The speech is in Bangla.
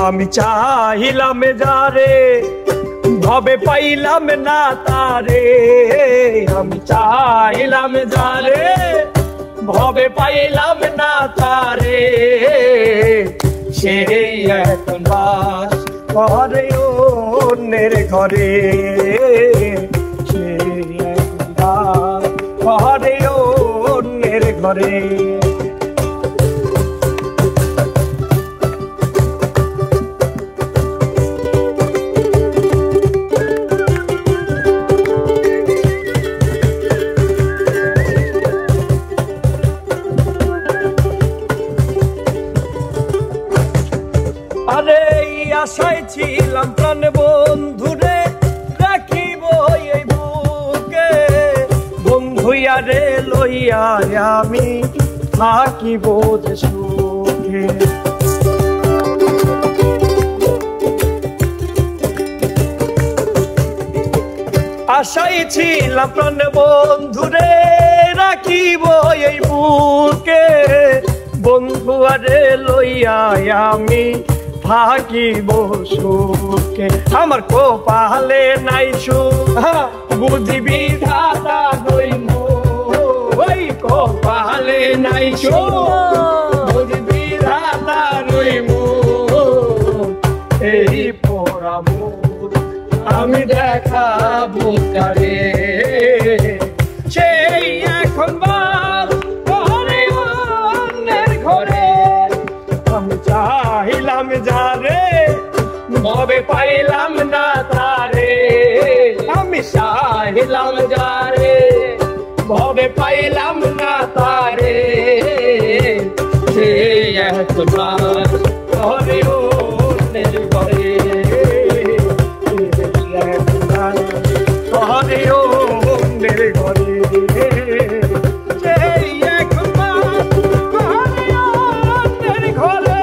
আমি চাহিলাম যারে ভবে পাইলাম না তারে, আমি চাহিলাম যারে ভবে পাইলাম না তারে, সেই এখন বাস করে অন্যের ঘরে, সেই এখন বাস করে অন্যের ঘরে। আরে আশায় ছিলাম প্রাণ বন্ধুরে রাখিব এই বুকে, বন্ধুয়ারে লইয়া আমি থাকিব যে সুখে। আশায় ছিলাম প্রাণ বন্ধুরে রাখিব এই বুকে, বন্ধুয়ারে লইয়া আমি থাকিব সুখে। আমার কপালে নাই সুখ বুঝিবি দাদা হইম, ওই কপালে নাই সুখ বুঝিবি দাদা রইম, এই পোড়াবো আমি দেখাবো কারে, সেই এখন বাস করে অন্যের ঘরে। আমি চাহিলাম যারে ভবে পাইলাম না তারে, আমি চাহিলাম যারে ভবে পাইলাম না তারে, সেই এখন বাস করে অন্যের ঘরে, করে অন্যের ঘরে, সেই এখন বাস করে অন্যের ঘরে।